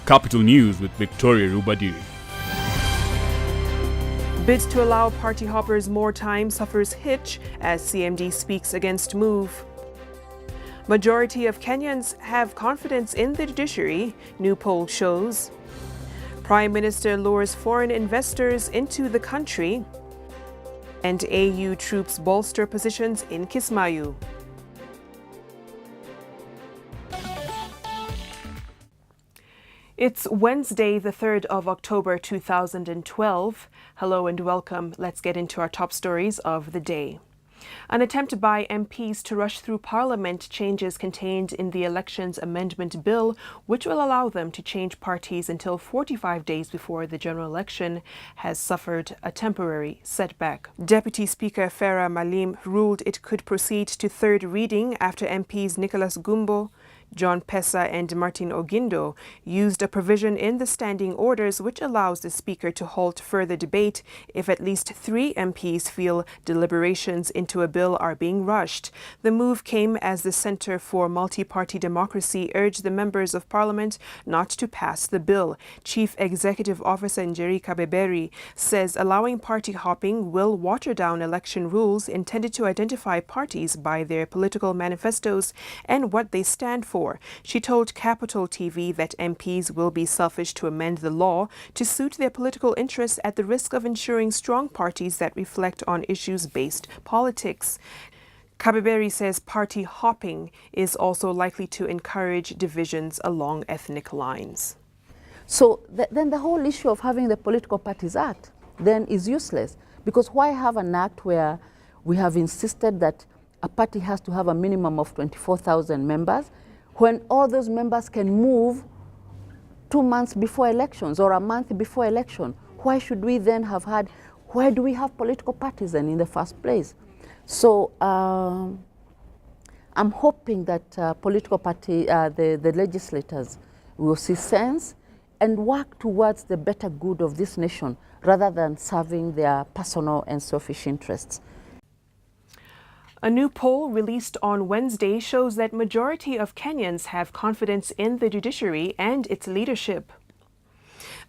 Capital News with Victoria Rubadiri. Bids to allow party hoppers more time suffers hitch as CMD speaks against move. Majority of Kenyans have confidence in the judiciary, new poll shows. Prime Minister lures foreign investors into the country. And AU troops bolster positions in Kismayu. It's Wednesday, the 3rd of October 2012. Hello and welcome. Let's get into our top stories of the day. An attempt by MPs to rush through Parliament changes contained in the Elections Amendment Bill, which will allow them to change parties until 45 days before the general election, has suffered a temporary setback. Deputy Speaker Farah Malim ruled it could proceed to third reading after MPs Nicholas Gumbo, John Pesa and Martin Ogindo used a provision in the standing orders which allows the Speaker to halt further debate if at least 3 MPs feel deliberations into a bill are being rushed. The move came as the Centre for Multi-Party Democracy urged the members of Parliament not to pass the bill. Chief Executive Officer Njeri Kabeberi says allowing party hopping will water down election rules intended to identify parties by their political manifestos and what they stand for. She told Capital TV that MPs will be selfish to amend the law to suit their political interests at the risk of ensuring strong parties that reflect on issues-based politics. Kabeberi says party hopping is also likely to encourage divisions along ethnic lines. So then the whole issue of having the Political Parties Act then is useless, because why have an act where we have insisted that a party has to have a minimum of 24,000 members when all those members can move 2 months before elections or a month before election? Why should we then have why do we have political parties then in the first place? So I'm hoping that the legislators will see sense and work towards the better good of this nation rather than serving their personal and selfish interests. A new poll released on Wednesday shows that majority of Kenyans have confidence in the judiciary and its leadership.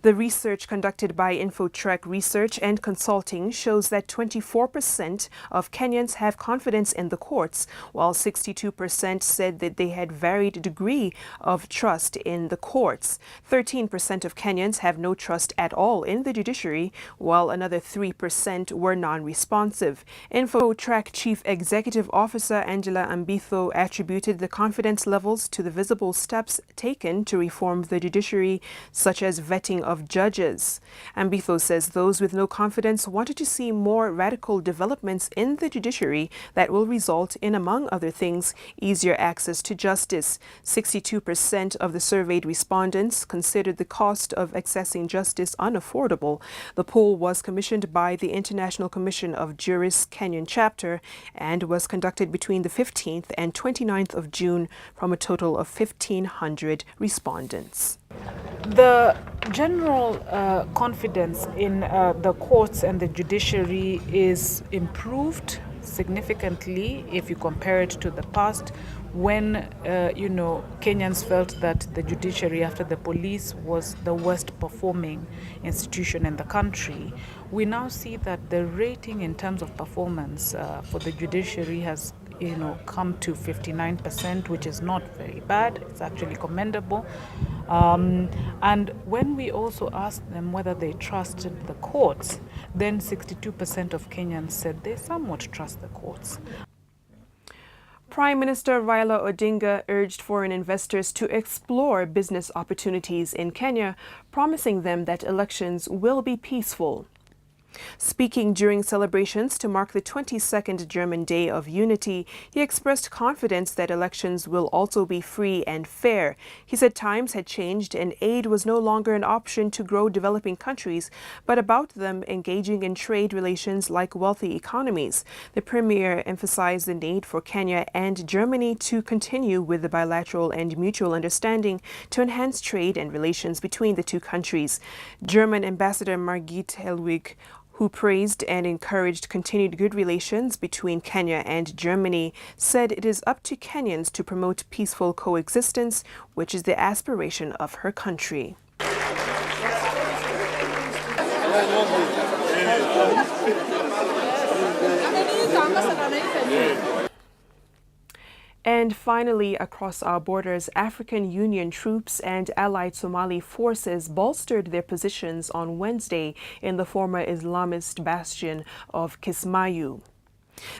The research conducted by Infotrek Research and Consulting shows that 24% of Kenyans have confidence in the courts, while 62% said that they had varied degree of trust in the courts. 13% of Kenyans have no trust at all in the judiciary, while another 3% were non-responsive. Infotrek Chief Executive Officer Angela Ambitho attributed the confidence levels to the visible steps taken to reform the judiciary, such as vetting of judges. Ambitho says those with no confidence wanted to see more radical developments in the judiciary that will result in, among other things, easier access to justice. 62% of the surveyed respondents considered the cost of accessing justice unaffordable. The poll was commissioned by the International Commission of Jurists Kenyan chapter and was conducted between the 15th and 29th of June from a total of 1,500 respondents. The general confidence in the courts and the judiciary is improved significantly if you compare it to the past, when Kenyans felt that the judiciary, after the police, was the worst performing institution in the country. We now see that the rating in terms of performance for the judiciary has come to 59%, which is not very bad. It's actually commendable. And when we also asked them whether they trusted the courts, then 62% of Kenyans said they somewhat trust the courts. Prime Minister Raila Odinga urged foreign investors to explore business opportunities in Kenya, promising them that elections will be peaceful. Speaking during celebrations to mark the 22nd German Day of Unity, he expressed confidence that elections will also be free and fair. He said times had changed and aid was no longer an option to grow developing countries, but about them engaging in trade relations like wealthy economies. The Premier emphasized the need for Kenya and Germany to continue with the bilateral and mutual understanding to enhance trade and relations between the two countries. German Ambassador Margit Helwig, who praised and encouraged continued good relations between Kenya and Germany, said it is up to Kenyans to promote peaceful coexistence, which is the aspiration of her country. And finally, across our borders, African Union troops and allied Somali forces bolstered their positions on Wednesday in the former Islamist bastion of Kismayu.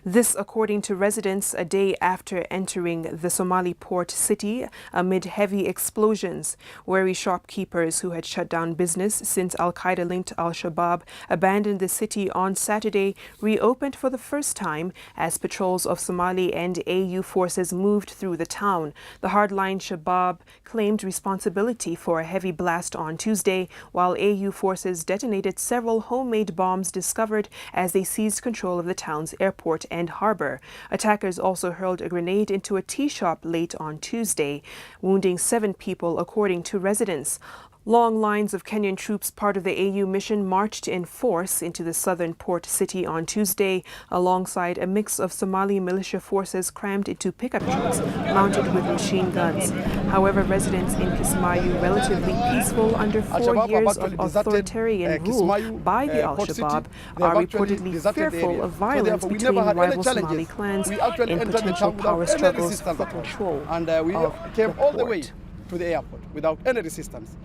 This, according to residents, a day after entering the Somali port city amid heavy explosions. Wary shopkeepers who had shut down business since Al-Qaeda-linked Al-Shabaab abandoned the city on Saturday reopened for the first time as patrols of Somali and AU forces moved through the town. The hardline Shabaab claimed responsibility for a heavy blast on Tuesday, while AU forces detonated several homemade bombs discovered as they seized control of the town's airport and harbor. Attackers also hurled a grenade into a tea shop late on Tuesday, wounding 7 people, according to residents. Long lines of Kenyan troops, part of the AU mission, marched in force into the southern port city on Tuesday, alongside a mix of Somali militia forces crammed into pickup trucks mounted with machine guns. However, residents in Kismayu, relatively peaceful under 4 years of authoritarian rule by the Al-Shabaab, are reportedly fearful of violence between rival Somali clans in potential power struggles for control and we came all the way to the airport without any resistance.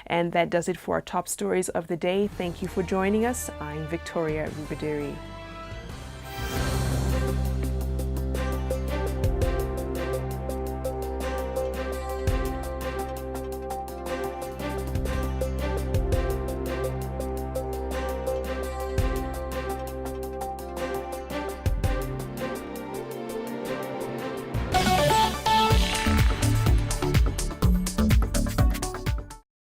And that does it for our top stories of the day. Thank you for joining us. I'm Victoria Rubadiri.